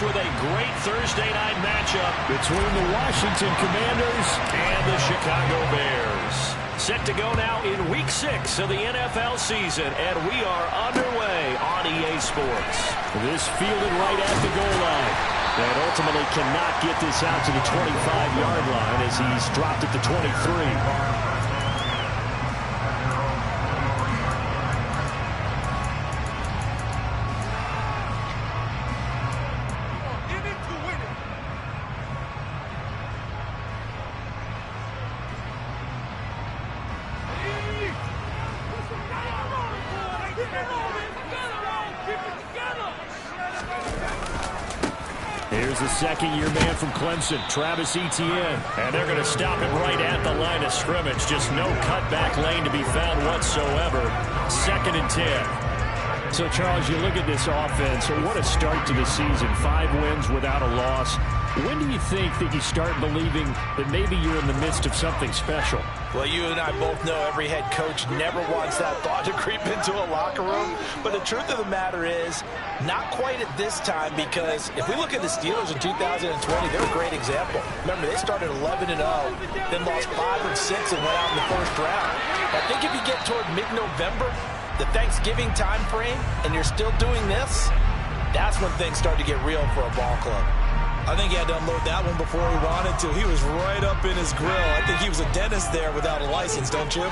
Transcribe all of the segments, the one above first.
starts with a great Thursday night matchup between the Washington Commanders and the Chicago Bears. Set to go now in Week 6 of the NFL season, and we are underway on EA Sports. This fielded right at the goal line. And ultimately cannot get this out to the 25-yard line as he's dropped at the 23. Here's the second-year man from Clemson, Travis Etienne. And they're going to stop him right at the line of scrimmage. Just no cutback lane to be found whatsoever. 2nd and 10. So, Charles, you look at this offense. What a start to the season. 5 wins without a loss. When do you think that you start believing that maybe you're in the midst of something special? Well, you and I both know every head coach never wants that thought to creep into a locker room. But the truth of the matter is, not quite at this time, because if we look at the Steelers in 2020, they're a great example. Remember, they started 11-0, then lost 5 or 6 and went out in the first round. I think if you get toward mid-November, the Thanksgiving time frame, and you're still doing this, that's when things start to get real for a ball club. I think he had to unload that one before he wanted to. He was right up in his grill. I think he was a dentist there without a license, don't you?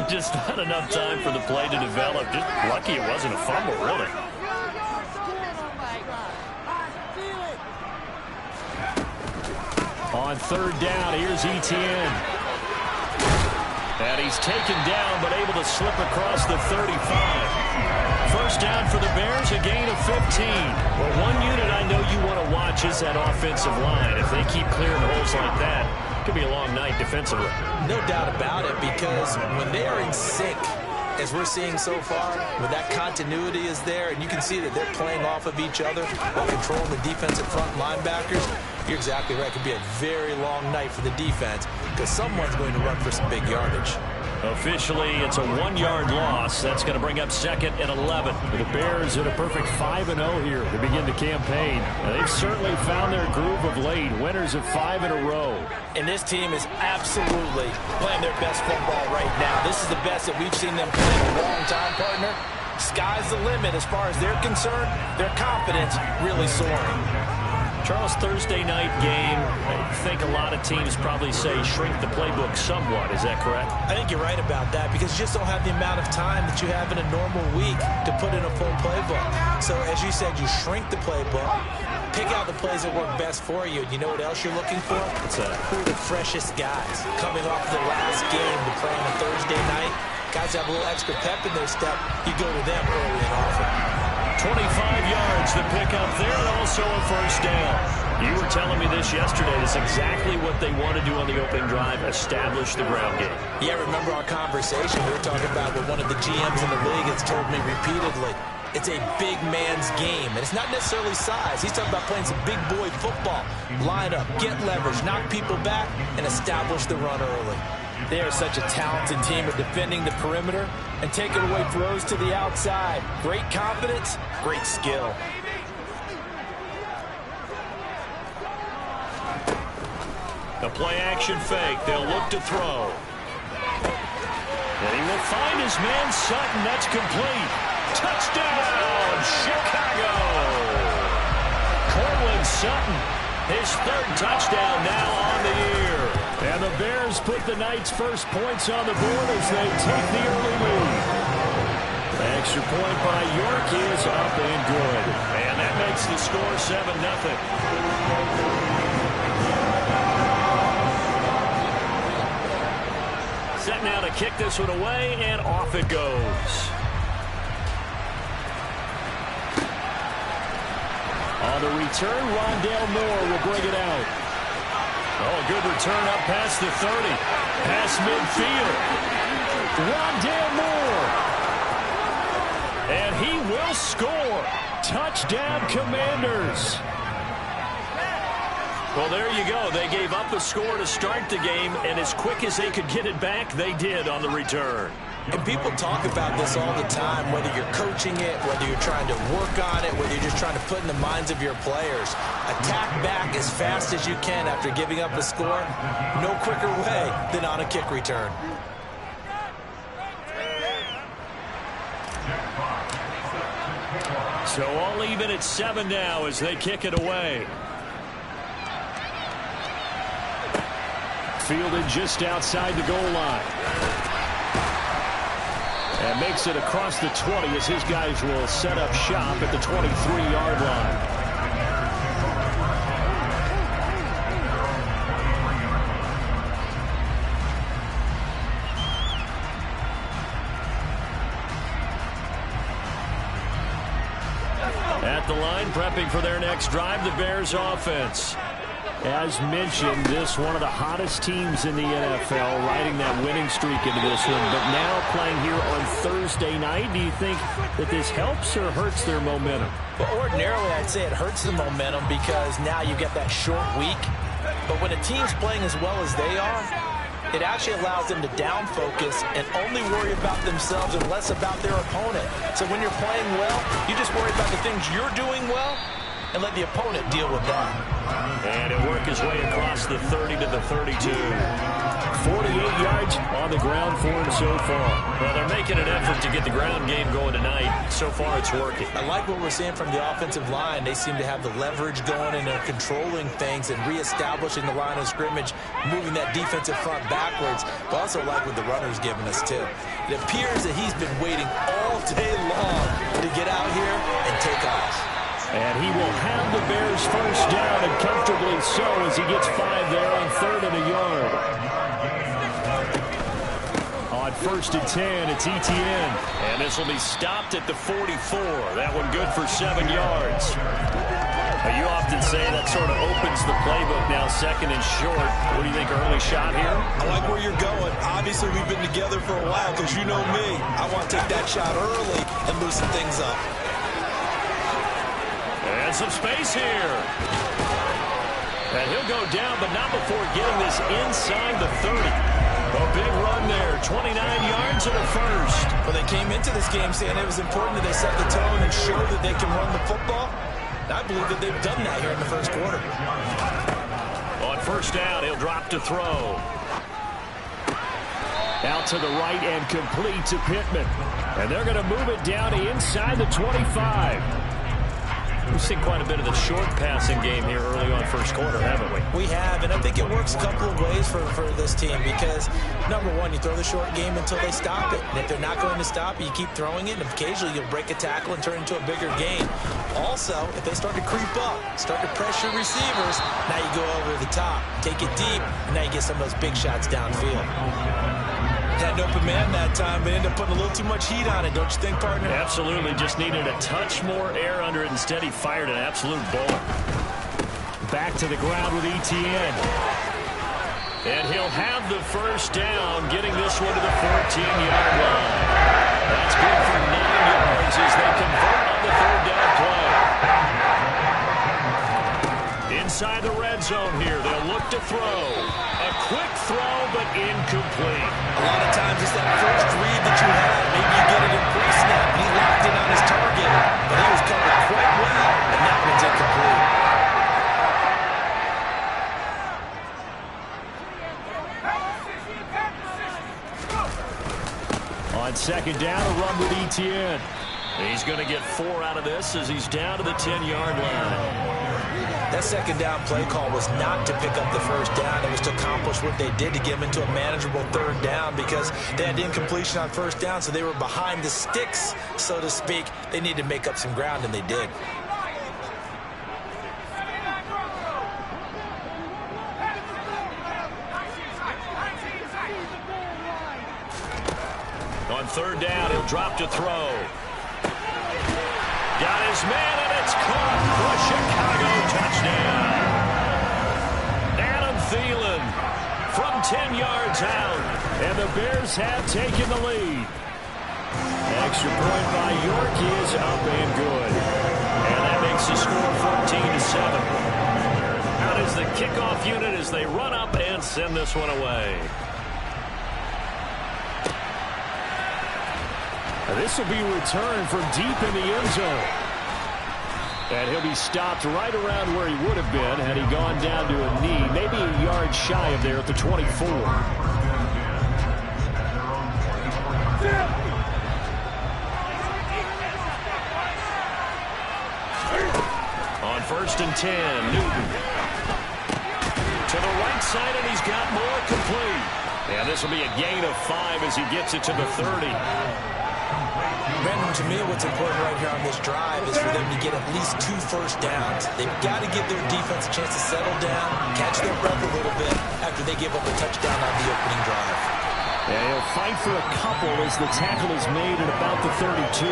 Just not enough time for the play to develop. Just lucky it wasn't a fumble, really. On 3rd down, here's Etienne. And he's taken down, but able to slip across the 35. First down for the Bears, a gain of 15. Well, one unit I know you want to watch is that offensive line. If they keep clearing holes like that, it could be a long night defensively. No doubt about it, because when they are in sync, as we're seeing so far, when that continuity is there, and you can see that they're playing off of each other while controlling the defensive front linebackers, you're exactly right. It could be a very long night for the defense, because someone's going to run for some big yardage. Officially, it's a 1-yard loss. That's going to bring up 2nd and 11. The Bears at a perfect 5-0 here to begin the campaign. They've certainly found their groove of late. Winners of 5 in a row. And this team is absolutely playing their best football right now. This is the best that we've seen them play in a long time, partner. Sky's the limit as far as they're concerned. Their confidence really soaring. Charles, Thursday night game, I think a lot of teams probably say shrink the playbook somewhat. Is that correct? I think you're right about that, because you just don't have the amount of time that you have in a normal week to put in a full playbook. So, as you said, you shrink the playbook, pick out the plays that work best for you. And you know what else you're looking for? Who are the freshest guys coming off the last game to play on a Thursday night? Guys have a little extra pep in their step. You go to them early and often. 25 yards the pickup there, and also a first down. You were telling me this yesterday. That's exactly what they want to do on the opening drive, establish the ground game. Yeah, remember our conversation? We were talking about what one of the GMs in the league has told me repeatedly. It's a big man's game, and it's not necessarily size. He's talking about playing some big boy football. Line up, get leverage, knock people back, and establish the run early. They are such a talented team at defending the perimeter and taking away throws to the outside. Great confidence, great skill. The play-action fake. They'll look to throw. And he will find his man Sutton. That's complete. Touchdown, Chicago! Cortland Sutton, his 3rd touchdown now on the year. And the Bears put the night's first points on the board as they take the early lead. The extra point by York is up and good. And that makes the score 7-0. Set now to kick this one away, and off it goes. On the return, Rondale Moore will bring it out. Oh, a good return up past the 30. Past midfield. Rondale Moore. And he will score. Touchdown, Commanders. Well, there you go. They gave up a score to start the game, and as quick as they could get it back, they did on the return. And people talk about this all the time, whether you're coaching it, whether you're trying to work on it, whether you're just trying to put in the minds of your players. Attack back as fast as you can after giving up a score. No quicker way than on a kick return. So all even at 7 now as they kick it away. Fielded just outside the goal line. And makes it across the 20 as his guys will set up shop at the 23-yard line. At the line, prepping for their next drive, the Bears offense. As mentioned, this one of the hottest teams in the NFL, riding that winning streak into this one, but now playing here on Thursday night. Do you think that this helps or hurts their momentum? Well, ordinarily, I'd say it hurts the momentum because now you get that short week. But when a team's playing as well as they are, it actually allows them to down focus and only worry about themselves and less about their opponent. So when you're playing well, you just worry about the things you're doing well and let the opponent deal with that. And it worked his way across the 30 to the 32. 48 yards on the ground for him so far. Well, they're making an effort to get the ground game going tonight. So far, it's working. I like what we're seeing from the offensive line. They seem to have the leverage going, and they're controlling things and reestablishing the line of scrimmage, moving that defensive front backwards. But also like what the runner's giving us, too. It appears that he's been waiting all day long to get out here and take off. And he will have the Bears first down, and comfortably so as he gets 5 there on 3rd and a yard. On 1st and 10, it's Etienne. And this will be stopped at the 44. That one good for 7 yards. You often say that sort of opens the playbook now, 2nd and short. What do you think, early shot here? I like where you're going. Obviously, we've been together for a while because you know me. I want to take that shot early and loosen things up. And some space here. And he'll go down, but not before getting this inside the 30. A big run there, 29 yards and a first. Well, they came into this game saying it was important that they set the tone and show that they can run the football. I believe that they've done that here in the first quarter. On 1st down, he'll drop to throw. Out to the right and complete to Pittman. And they're going to move it down to inside the 25. We've seen quite a bit of the short passing game here early on first quarter, haven't we? We have, and I think it works a couple of ways for this team because, number one, you throw the short game until they stop it. And if they're not going to stop it, you keep throwing it, and occasionally you'll break a tackle and turn it into a bigger gain. Also, if they start to creep up, start to pressure receivers, now you go over the top, take it deep, and now you get some of those big shots downfield. Had an open man that time, but ended up putting a little too much heat on it, don't you think, partner? Absolutely. Just needed a touch more air under it. Instead, he fired an absolute bullet. Back to the ground with Etienne. And he'll have the first down, getting this one to the 14-yard line. That's good for 9 yards as they convert on the 3rd down play. Inside the red zone here, they'll look to throw. A quick throw, but incomplete. A lot of times it's that first read that you have. Maybe you get it in pre-snap, and he locked in on his target. But he was covered quite well, and that one's incomplete. On 2nd down, a run with Etienne. He's going to get 4 out of this as he's down to the 10-yard line. That 2nd down play call was not to pick up the first down. It was to accomplish what they did to get them into a manageable 3rd down because they had incompletion on 1st down, so they were behind the sticks, so to speak. They needed to make up some ground, and they did. On 3rd down, he'll drop to throw. Got his man, and it's caught for a Chicago touchdown. Adam Thielen from 10 yards out. And the Bears have taken the lead. Extra point by York is up and good. And that makes the score 14-7. Out is the kickoff unit as they run up and send this one away. This will be returned from deep in the end zone. And he'll be stopped right around where he would have been had he gone down to a knee, maybe a yard shy of there at the 24. On 1st and 10, Newton. To the right side, and he's got more complete. And this will be a gain of 5 as he gets it to the 30. Brandon, to me, what's important right here on this drive is for them to get at least 2 first downs. They've got to give their defense a chance to settle down, catch their breath a little bit after they give up a touchdown on the opening drive. Yeah, he'll fight for a couple as the tackle is made at about the 32.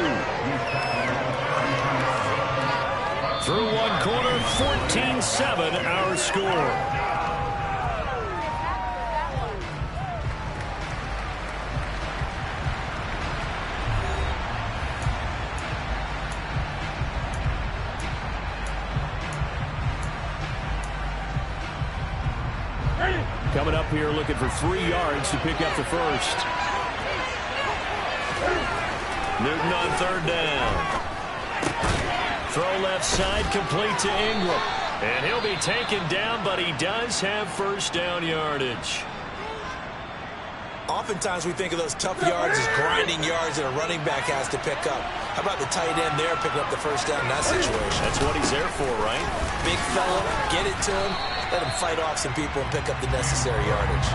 Through one quarter, 14-7 our score. Coming up here looking for 3 yards to pick up the first. Newton on 3rd down. Throw left side, complete to Ingram. And he'll be taken down, but he does have first down yardage. Oftentimes we think of those tough yards as grinding yards that a running back has to pick up. How about the tight end there picking up the first down in that situation? That's what he's there for, right? Big fella, get it to him. Let him fight off some people and pick up the necessary yardage.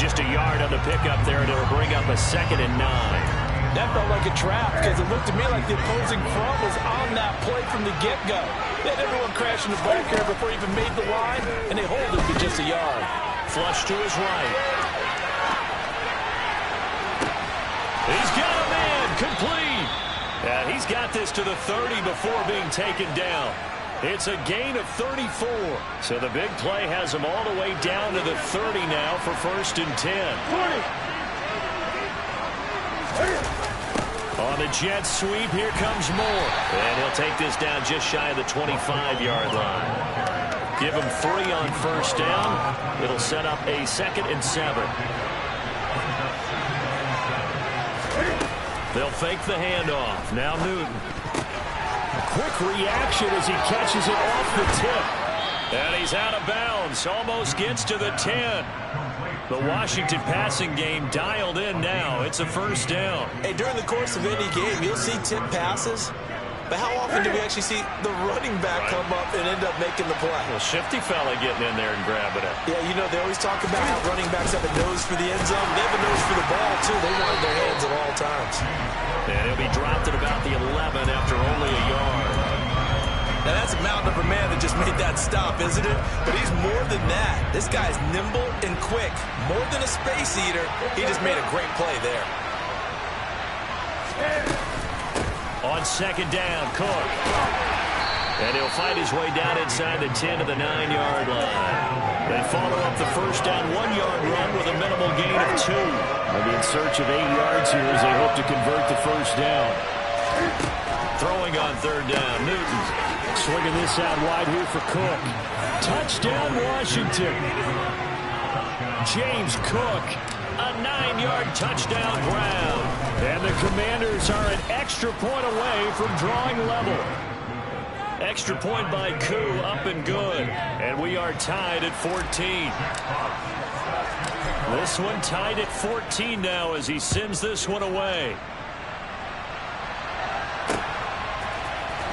Just a yard on the pickup there, and it'll bring up a 2nd and 9. That felt like a trap because it looked to me like the opposing front was on that play from the get-go. They had everyone crashing the back here before he even made the line, and they hold it for just a yard. Flush to his right. He's got a man, complete. And he's got this to the 30 before being taken down. It's a gain of 34. So the big play has him all the way down to the 30 now for 1st and 10. On the jet sweep, here comes Moore. And he'll take this down just shy of the 25-yard line. Give him 3 on 1st down. It'll set up a 2nd and 7. They'll fake the handoff. Now Newton. Quick reaction as he catches it off the tip. And he's out of bounds. Almost gets to the 10. The Washington passing game dialed in now. It's a 1st down. Hey, during the course of any game, you'll see tip passes. But how often do we actually see the running back come up and end up making the play? Well, shifty fella getting in there and grabbing it. Yeah, you know, they always talk about how running backs have a nose for the end zone. They have a nose for the ball, too. They want it in their hands at all times. And he'll be dropped at about the 11 after only a yard. Now, that's a mountain of a man that just made that stop, isn't it? But he's more than that. This guy's nimble and quick. More than a space eater, he just made a great play there. On 2nd down, Cook. And he'll fight his way down inside the 10 to the 9-yard line. They follow up the first down 1-yard run with a minimal gain of 2. They'll be in search of 8 yards here as they hope to convert the first down. Throwing on 3rd down, Newton. Swinging this out wide here for Cook. Touchdown, Washington. James Cook, a 9-yard touchdown ground. And the Commanders are an extra point away from drawing level. Extra point by Koo, up and good. And we are tied at 14. This one tied at 14 now as he sends this one away.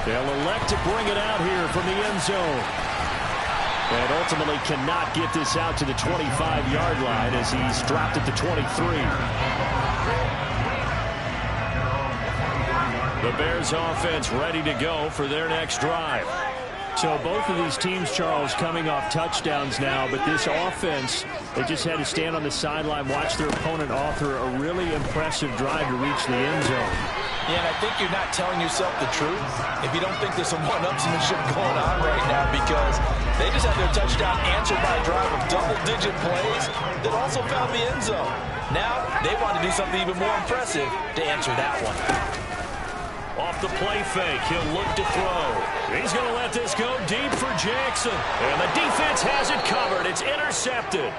They'll elect to bring it out here from the end zone. And ultimately cannot get this out to the 25-yard line as he's dropped at the 23. The Bears offense ready to go for their next drive. So both of these teams, Charles, coming off touchdowns now, but this offense, they just had to stand on the sideline, watch their opponent author a really impressive drive to reach the end zone. Yeah, and I think you're not telling yourself the truth if you don't think there's some one-upsmanship going on right now, because they just had their touchdown answered by a drive of double-digit plays that also found the end zone. Now they want to do something even more impressive to answer that one. Off the play fake, he'll look to throw. He's going to let this go deep for Jackson. And the defense has it covered. It's intercepted.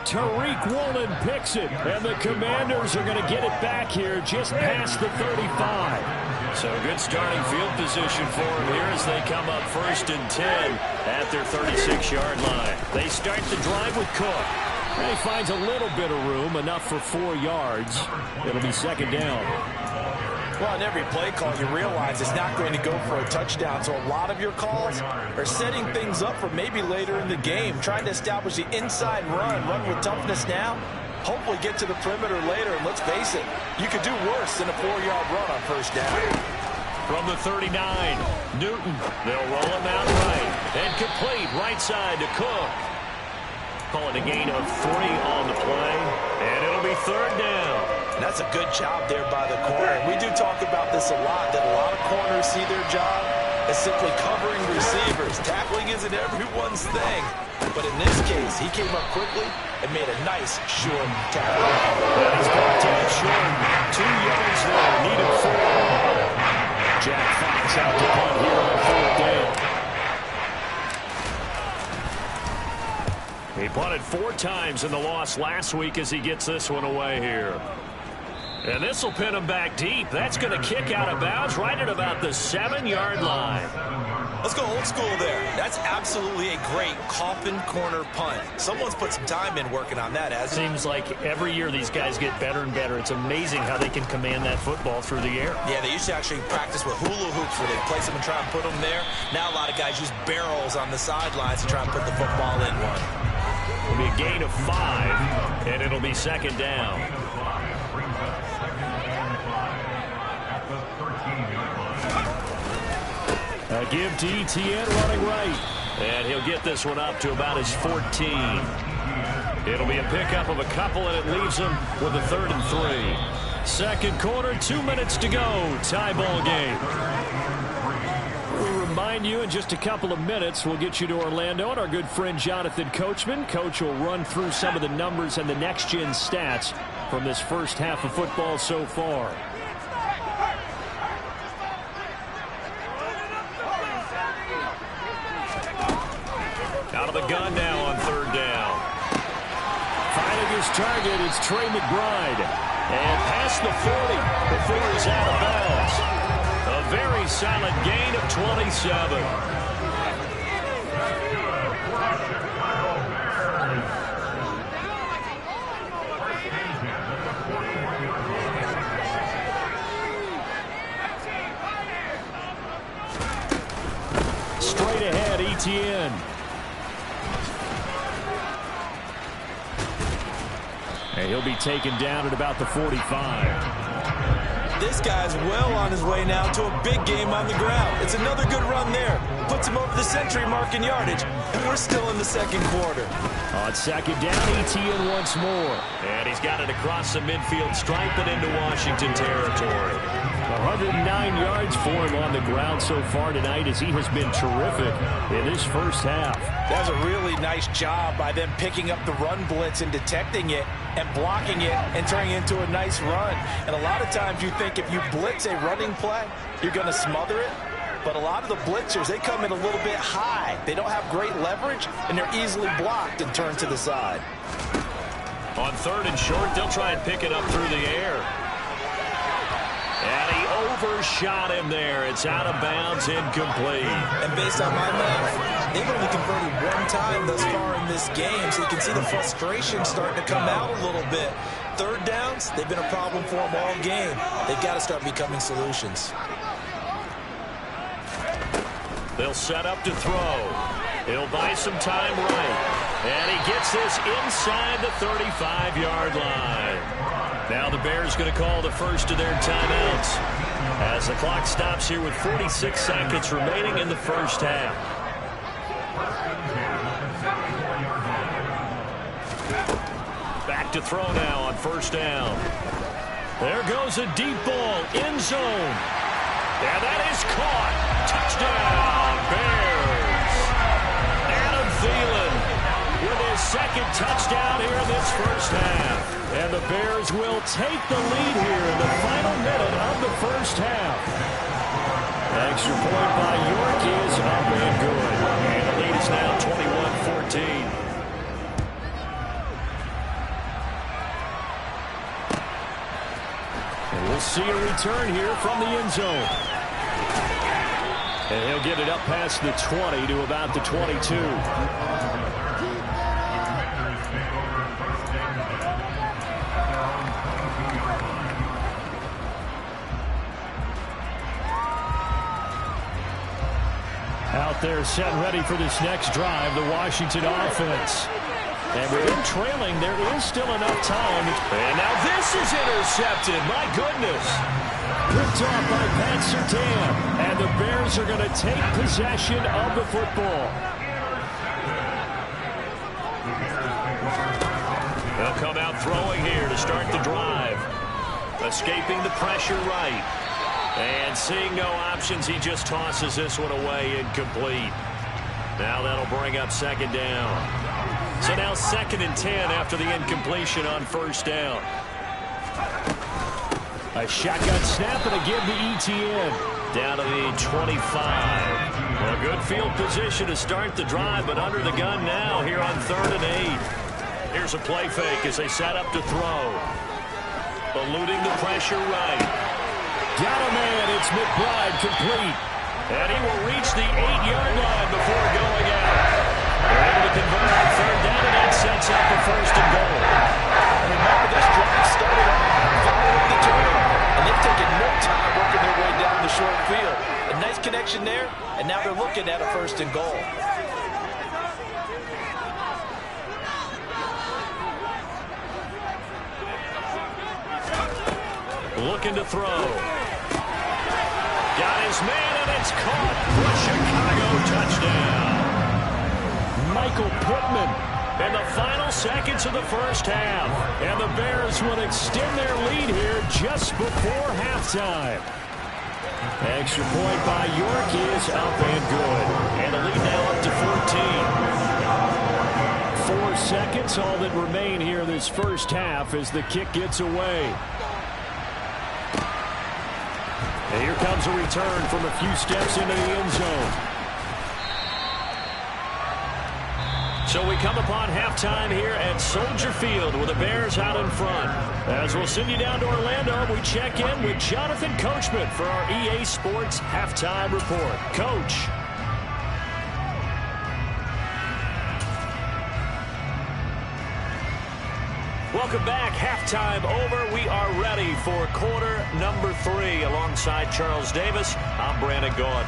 Tariq Woolen picks it. And the Commanders are going to get it back here just past the 35. So good starting field position for them here as they come up 1st and 10 at their 36-yard line. They start the drive with Cook. And he finds a little bit of room, enough for 4 yards. It'll be 2nd down. Well, in every play call, you realize it's not going to go for a touchdown. So a lot of your calls are setting things up for maybe later in the game, trying to establish the inside run with toughness now, hopefully get to the perimeter later. And let's face it, you could do worse than a 4-yard run on 1st down. From the 39, Newton. They'll roll him out right. And complete right side to Cook. Call it a gain of 3 on the play. And it'll be 3rd down. That's a good job there by the corner. We do talk about this a lot, that a lot of corners see their job as simply covering receivers. Tackling isn't everyone's thing. But in this case, he came up quickly and made a nice, short tackle. And he's brought down short. 2 yards there. Needed 4. Jack Fox out to punt here on 4th down. He punted 4 times in the loss last week as he gets this one away here. And this will pin him back deep. That's going to kick out of bounds right at about the 7-yard line. Let's go old school there. That's absolutely a great coffin corner punt. Someone's put some time in working on that, hasn't it? Seems like every year these guys get better and better. It's amazing how they can command that football through the air. Yeah, they used to actually practice with hula hoops where they place them and try and put them there. Now a lot of guys use barrels on the sidelines to try and put the football in one. It'll be a gain of 5, and it'll be 2nd down. A give to Etienne running right. And he'll get this one up to about his 14. It'll be a pickup of a couple, and it leaves him with a 3rd and 3. Second quarter, 2 minutes to go. Tie ball game. We'll remind you in just a couple of minutes, we'll get you to Orlando and our good friend Jonathan Coachman. Coach will run through some of the numbers and the next-gen stats from this first half of football so far. Out of the gun now on 3rd down. Finding his target, it's Trey McBride. And past the 40 before he's out of bounds. A very solid gain of 27. Straight ahead, Etienne. And he'll be taken down at about the 45. This guy's well on his way now to a big game on the ground. It's another good run there. Puts him over the century mark in yardage. And we're still in the 2nd quarter. On 2nd down, Etienne once more. And he's got it across the midfield stripe and into Washington territory. 109 yards for him on the ground so far tonight as he has been terrific in this first half. That's a really nice job by them picking up the run blitz and detecting it and blocking it and turning it into a nice run. And a lot of times you think if you blitz a running play, you're going to smother it. But a lot of the blitzers, they come in a little bit high. They don't have great leverage, and they're easily blocked and turned to the side. On 3rd and short, they'll try and pick it up through the air. And he overshot him there. It's out of bounds, incomplete. And based on my math, they've only converted 1 time thus far in this game, so you can see the frustration starting to come out a little bit. 3rd downs, they've been a problem for them all game. They've got to start becoming solutions. They'll set up to throw. He'll buy some time right. And he gets this inside the 35-yard line. Now the Bears going to call the first of their timeouts as the clock stops here with 46 seconds remaining in the first half. Back to throw now on 1st down. There goes a deep ball, end zone. And that is caught. Touchdown, Bears. Adam Thielen with his 2nd touchdown here in this first half. And the Bears will take the lead here in the final minute of the first half. Extra point by York is up and good. And the lead is now 21-14. see a return here from the end zone. And he'll get it up past the 20 to about the 22. Out there set and ready for this next drive, the Washington offense. And we've been trailing. There is still enough time. And now this is intercepted. My goodness. Picked off by Pat Surtain. And the Bears are going to take possession of the football. They'll come out throwing here to start the drive. Escaping the pressure right. And seeing no options, he just tosses this one away, incomplete. Now that'll bring up second down. So now 2nd and 10 after the incompletion on first down. A shotgun snap and a give to ETN. Down to the 25. Well, a good field position to start the drive, but under the gun now here on 3rd and 8. Here's a play fake as they set up to throw. Eluding the pressure right. Got a man. It's McBride complete. And he will reach the 8-yard line before going out. They're able to convert on 3rd down, and that sets up a 1st and goal. And remember, this drive started off following the turnover, and they've taken more time working their way down the short field. A nice connection there, and now they're looking at a 1st and goal. Looking to throw. Got his man, and it's caught for Chicago touchdown. Michael Pittman. In the final seconds of the first half. And the Bears will extend their lead here just before halftime. Extra point by York is up and good. And the lead now up to 14. 4 seconds, all that remain here this first half as the kick gets away. And here comes a return from a few steps into the end zone. So we come upon halftime here at Soldier Field with the Bears out in front. As we'll send you down to Orlando, we check in with Jonathan Coachman for our EA Sports Halftime Report. Coach. Welcome back. Halftime over. We are ready for quarter number 3. Alongside Charles Davis, I'm Brandon Gaudin.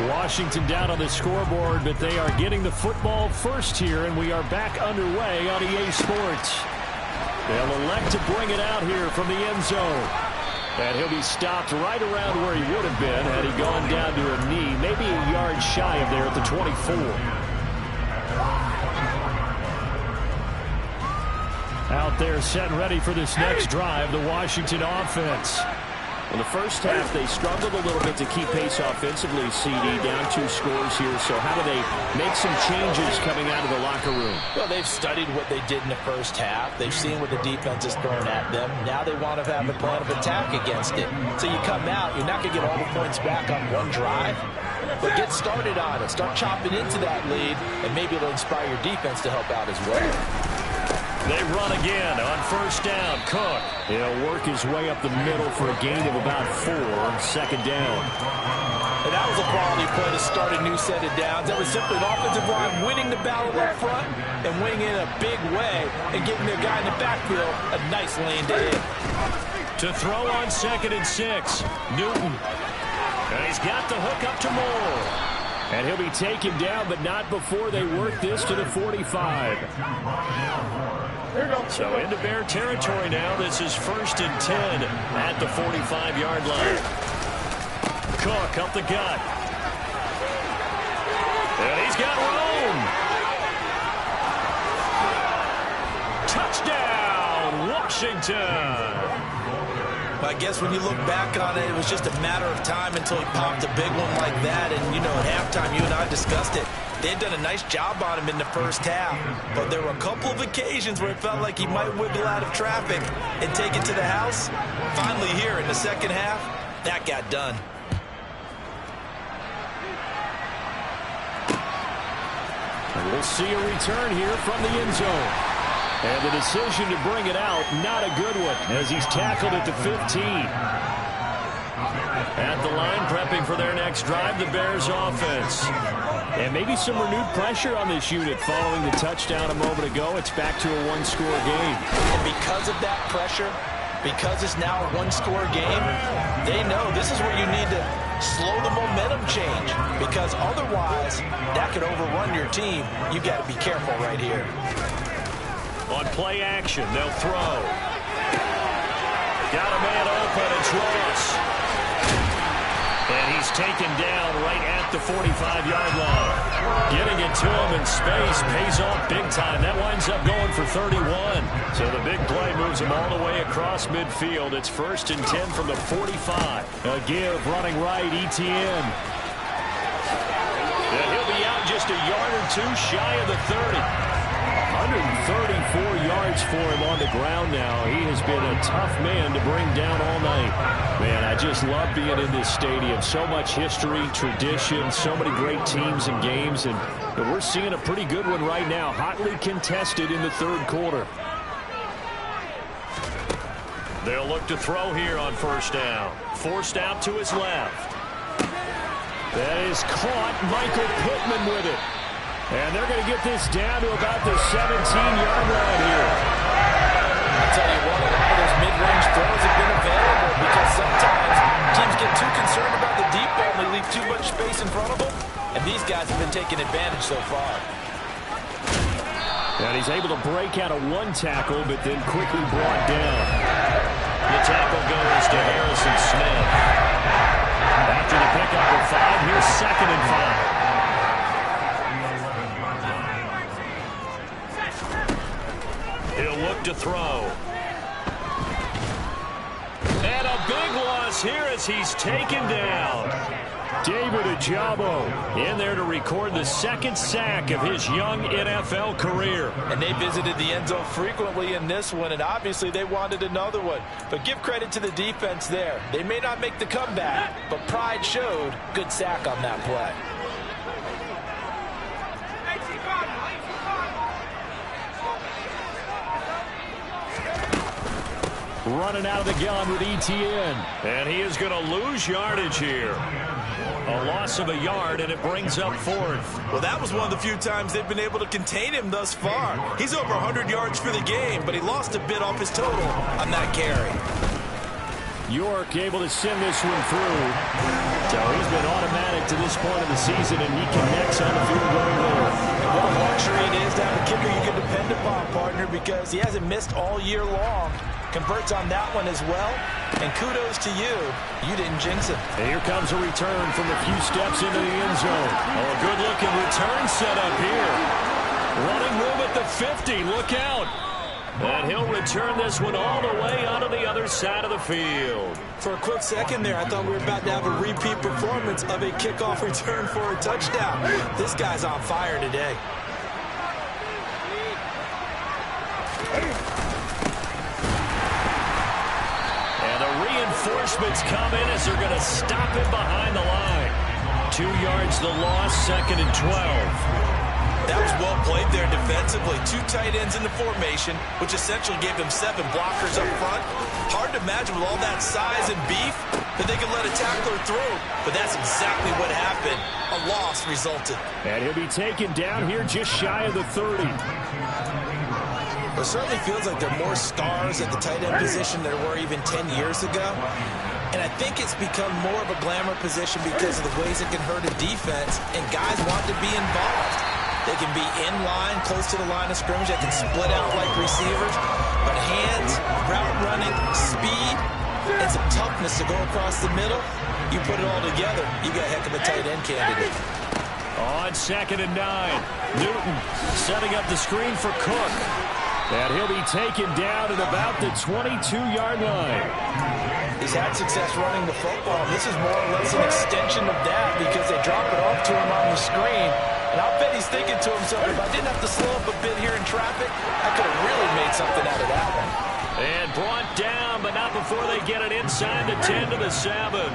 Washington down on the scoreboard, but they are getting the football first here, and we are back underway on EA Sports. They'll elect to bring it out here from the end zone. And he'll be stopped right around where he would have been had he gone down to a knee, maybe a yard shy of there at the 24. Out there set and ready for this next drive, the Washington offense. In the first half, they struggled a little bit to keep pace offensively, CD, down 2 scores here. So how do they make some changes coming out of the locker room? Well, they've studied what they did in the first half. They've seen what the defense is throwing at them. Now they want to have a plan of attack against it. So you come out, you're not going to get all the points back on one drive, but get started on it. Start chopping into that lead, and maybe it'll inspire your defense to help out as well. They run again on first down. Cook. He'll work his way up the middle for a gain of about 4 on second down. And that was a quality play to start a new set of downs. That was simply an offensive line winning the battle up front and winning in a big way and giving their guy in the backfield a nice lane to hit. To throw on 2nd and 6. Newton. And he's got the hook up to Moore. And he'll be taken down, but not before they work this to the 45. So into Bear territory now. This is 1st and 10 at the 45-yard line. Cook up the gut. And he's got room. Touchdown, Washington. I guess when you look back on it, it was just a matter of time until he popped a big one like that. And, you know, at halftime, you and I discussed it. They had done a nice job on him in the first half. But there were a couple of occasions where it felt like he might wiggle out of traffic and take it to the house. Finally here in the second half, that got done. We'll see a return here from the end zone. And the decision to bring it out, not a good one, as he's tackled at the 15. At the line, prepping for their next drive, the Bears offense. And maybe some renewed pressure on this unit following the touchdown a moment ago. It's back to a one-score game. And because of that pressure, because it's now a one-score game, they know this is where you need to slow the momentum change, because otherwise that could overrun your team. You got to be careful right here. On play action, they'll throw. Got a man open. It's Ross. And he's taken down right at the 45-yard line. Getting it to him in space pays off big time. That winds up going for 31. So the big play moves him all the way across midfield. It's 1st and 10 from the 45. A give running right, Etienne. And he'll be out just a yard or two shy of the 30. 134 yards for him on the ground now. He has been a tough man to bring down all night. Man, I just love being in this stadium. So much history, tradition, so many great teams and games, and we're seeing a pretty good one right now. Hotly contested in the third quarter. They'll look to throw here on 1st down. Forced out to his left. That is caught. Michael Pittman with it. And they're going to get this down to about the 17-yard line here. I'll tell you what, a lot of those mid-range throws have been available because sometimes teams get too concerned about the deep ball and they leave too much space in front of them. And these guys have been taking advantage so far. And he's able to break out of one tackle, but then quickly brought down. The tackle goes to Harrison Smith. After the pickup of 5, here's 2nd and 5. He'll look to throw. And a big loss here as he's taken down. David Ajabo in there to record the 2nd sack of his young NFL career. And they visited the end zone frequently in this one, and obviously they wanted another one. But give credit to the defense there. They may not make the comeback, but pride showed. Good sack on that play. Running out of the gun with Etienne. And he is going to lose yardage here. A loss of a yard, and it brings up 4th. Well, that was one of the few times they've been able to contain him thus far. He's over 100 yards for the game, but he lost a bit off his total on that carry. York able to send this one through. So he's been automatic to this point of the season, and he connects on the field goal there. What a luxury it is to have a kicker you can depend upon, partner, because he hasn't missed all year long. Converts on that one as well, and kudos to you. You didn't jinx it. And here comes a return from a few steps into the end zone. Oh, a good-looking return set up here. Running room at the 50. Look out. And he'll return this one all the way onto the other side of the field. For a quick second there, I thought we were about to have a repeat performance of a kickoff return for a touchdown. This guy's on fire today. Reinforcements come in as they're going to stop him behind the line. 2 yards the loss, 2nd and 12. That was well played there defensively. 2 tight ends in the formation, which essentially gave them 7 blockers up front. Hard to imagine with all that size and beef that they could let a tackler through. But that's exactly what happened. A loss resulted. And he'll be taken down here just shy of the 30. It certainly feels like there are more stars at the tight end position than there were even 10 years ago. And I think it's become more of a glamour position because of the ways it can hurt a defense, and guys want to be involved. They can be in line, close to the line of scrimmage. They can split out like receivers. But hands, route running, speed, and some toughness to go across the middle, you put it all together, you got a heck of a tight end candidate. On 2nd and 9, Newton setting up the screen for Cook. And he'll be taken down at about the 22-yard line. He's had success running the football. This is more or less an extension of that because they drop it off to him on the screen. And I'll bet he's thinking to himself, if I didn't have to slow up a bit here in traffic, I could have really made something out of that one. And brought down, but not before they get it inside the 10 to the 7.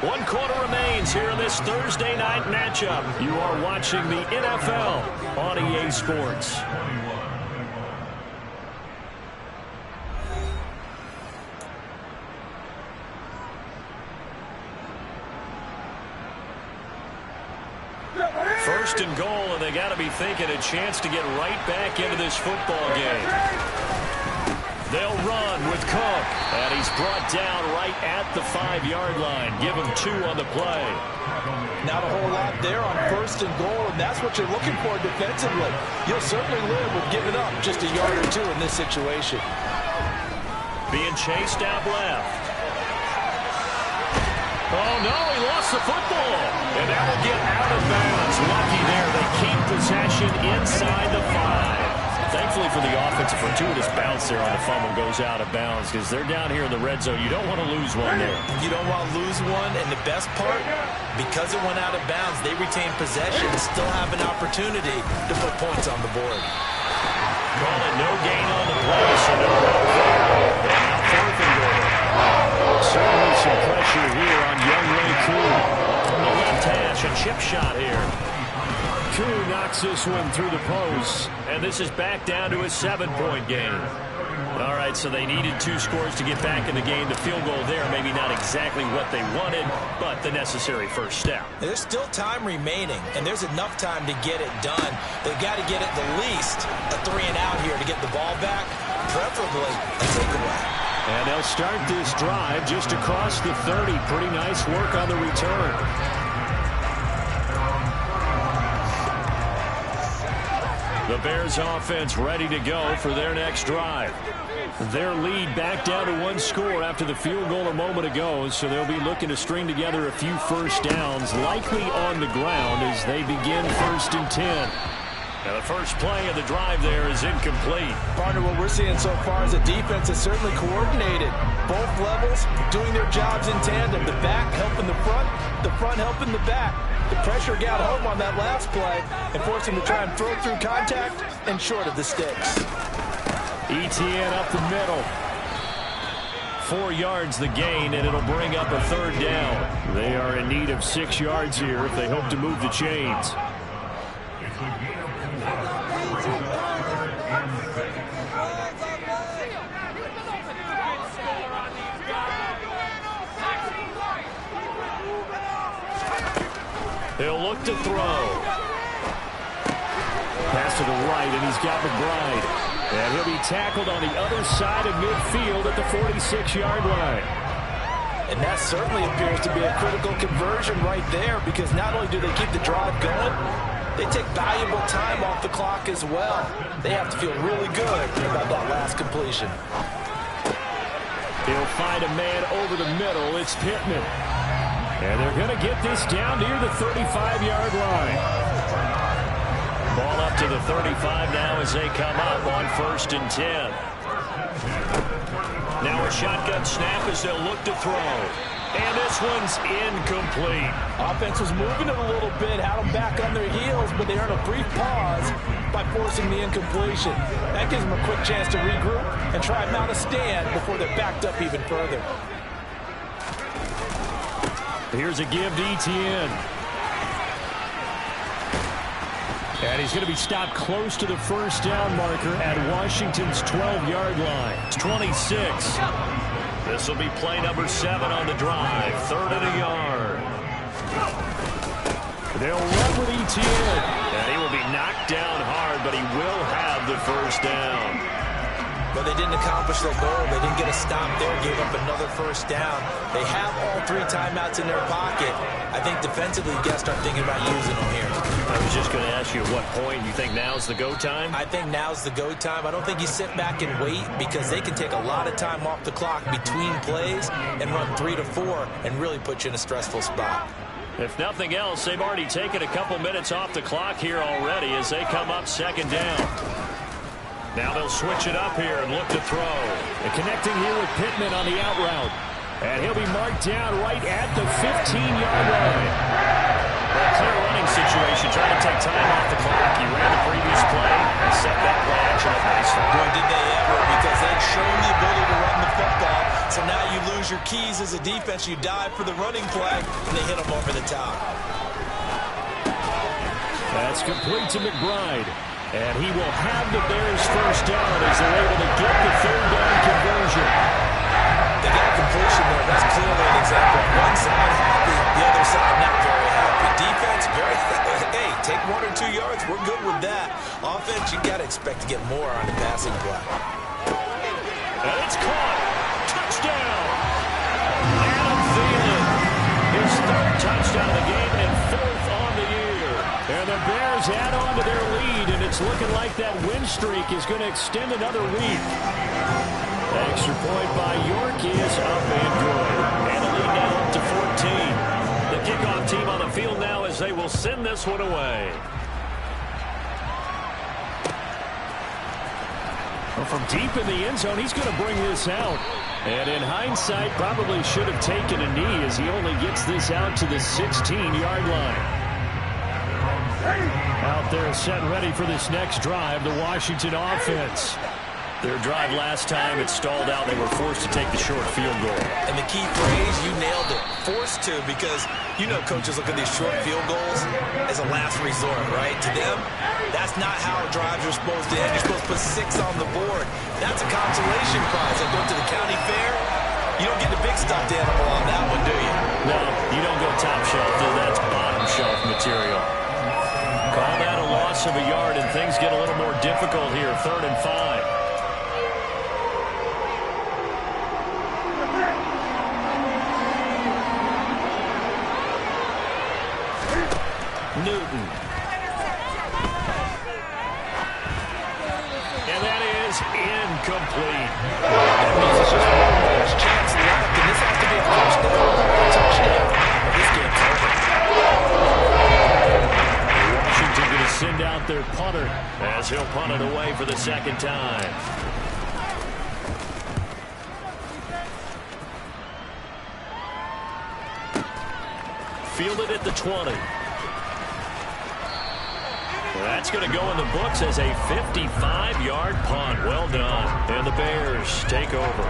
1 quarter remains here in this Thursday night matchup. You are watching the NFL on EA Sports. First and goal, and they got to be thinking a chance to get right back into this football game. They'll run with Cook, and he's brought down right at the 5-yard line. Give him 2 on the play. Not a whole lot there on first and goal, and that's what you're looking for defensively. You'll certainly live with giving up just a yard or 2 in this situation. Being chased out left. Oh, no, he lost the football. And that will get out of bounds. Lucky there. They keep possession inside the 5. Thankfully for the offense, a fortuitous bounce there on the fumble goes out of bounds because they're down here in the red zone. You don't want to lose one there. You don't want to lose one, and the best part, because it went out of bounds, they retain possession and still have an opportunity to put points on the board. Call it no gain on the play, so no help there. And now 4th and goal. Certainly some pressure here on young Ray Koo. The left hash, a chip shot here. Koo knocks this one through the post, and this is back down to a 7-point game. All right, so they needed 2 scores to get back in the game. The field goal there, maybe not exactly what they wanted, but the necessary first step. There's still time remaining, and there's enough time to get it done. They've got to get at the least a 3-and-out here to get the ball back, preferably a takeaway. And they'll start this drive just across the 30. Pretty nice work on the return. The Bears offense ready to go for their next drive. Their lead back down to 1 score after the field goal a moment ago, so they'll be looking to string together a few first downs, likely on the ground as they begin 1st and 10. Now the first play of the drive there is incomplete. Partner, what we're seeing so far is the defense is certainly coordinated. Both levels doing their jobs in tandem. The back helping the front helping the back. The pressure got home on that last play and forced him to try and throw through contact and short of the sticks. ETN up the middle. 4 yards the gain, and it'll bring up a 3rd down. They are in need of 6 yards here if they hope to move the chains. He'll look to throw. Pass to the right, and he's got McBride. And he'll be tackled on the other side of midfield at the 46-yard line. And that certainly appears to be a critical conversion right there, because not only do they keep the drive going, they take valuable time off the clock as well. They have to feel really good about that last completion. He'll find a man over the middle. It's Pittman. And they're going to get this down near the 35-yard line. Ball up to the 35 now as they come up on 1st and 10. Now a shotgun snap as they'll look to throw. And this one's incomplete. Offense was moving it a little bit, had them back on their heels, but they earned a brief pause by forcing the incompletion. That gives them a quick chance to regroup and try and mount a stand before they're backed up even further. Here's a give to ETN. And he's going to be stopped close to the first down marker at Washington's 12-yard line. It's 26. This will be play number 7 on the drive. 3rd and a yard. They'll run with ETN. And he will be knocked down hard, but he will have the first down. But they didn't accomplish their goal. They didn't get a stop there, gave up another first down. They have all 3 timeouts in their pocket. I think defensively, you got to start thinking about using them here. I was just going to ask you at what point you think now's the go time? I think now's the go time. I don't think you sit back and wait, because they can take a lot of time off the clock between plays and run 3 to 4 and really put you in a stressful spot. If nothing else, they've already taken a couple minutes off the clock here already as they come up 2nd down. Now they'll switch it up here and look to throw. And connecting here with Pittman on the out route. And he'll be marked down right at the 15-yard line. A clear running situation, trying to take time off the clock. He ran the previous play and set that play action up nicely. Boy, did they ever, because they'd shown the ability to run the football. So now you lose your keys as a defense. You dive for the running play, and they hit them over the top. That's complete to McBride. And he will have the Bears first down as they're able to get the third down conversion. They got a completion there. That's clearly an example. One side happy, the other side not very happy. Defense, very hey, take 1 or 2 yards. We're good with that. Offense, you got to expect to get more on the passing play. And it's caught. Touchdown. Adam Thielen. His third touchdown of the game and fourth on the year. And the Bears add on to their lead, and it's looking like that win streak is going to extend another week. Extra point by York is up and good. And the lead now up to 14. The kickoff team on the field now as they will send this one away. Well, from deep in the end zone, he's going to bring this out. And in hindsight, probably should have taken a knee as he only gets this out to the 16-yard line. Out there set ready for this next drive, the Washington offense. Their drive last time, it stalled out. They were forced to take the short field goal. And the key phrase, you nailed it, forced to, because you know coaches look at these short field goals as a last resort, right? To them, that's not how drives are supposed to end. You're supposed to put 6 on the board. That's a consolation prize. Like going to the county fair, you don't get the big stuffed animal on that one, do you? No, you don't go top shelf. That's bottom shelf material. Call that a loss of a yard, and things get a little more difficult here. 3rd and 5. Newton. And that is incomplete. That means it's just one last chance left, and this has to be a first down, a touchdown. This game's over. Washington going to send out their punter as he'll punt it away for the second time. Fielded at the 20. That's going to go in the books as a 55-yard punt. Well done. And the Bears take over.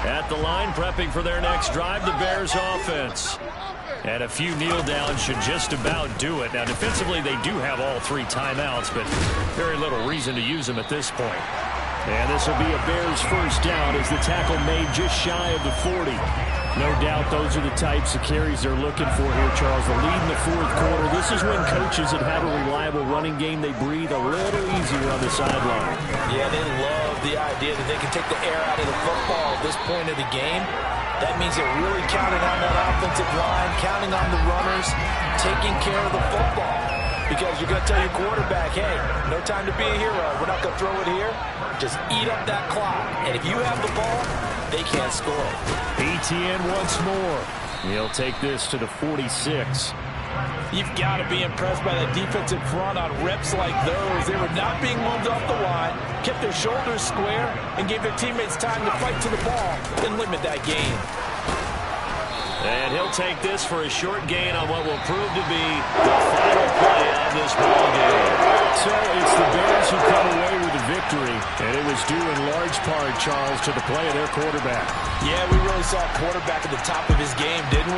At the line, prepping for their next drive, the Bears offense. And a few kneel downs should just about do it. Now, defensively, they do have all 3 timeouts, but very little reason to use them at this point. And this will be a Bears first down as the tackle made just shy of the 40. No doubt those are the types of carries they're looking for here, Charles. The lead in the 4th quarter. This is when coaches that have a reliable running game, they breathe a little easier on the sideline. Yeah, they love the idea that they can take the air out of the football at this point of the game. That means they're really counting on that offensive line, counting on the runners, taking care of the football. Because you're going to tell your quarterback, hey, no time to be a hero. We're not going to throw it here. Just eat up that clock. And if you have the ball, they can't score. ETN once more. He'll take this to the 46. You've got to be impressed by that defensive front on reps like those. They were not being moved off the line, kept their shoulders square, and gave their teammates time to fight to the ball and limit that gain. And he'll take this for a short gain on what will prove to be the final play of this ball game. So it's the Bears who come away with the victory, and it was due in large part, Charles, to the play of their quarterback. Yeah, we really saw a quarterback at the top of his game, didn't we?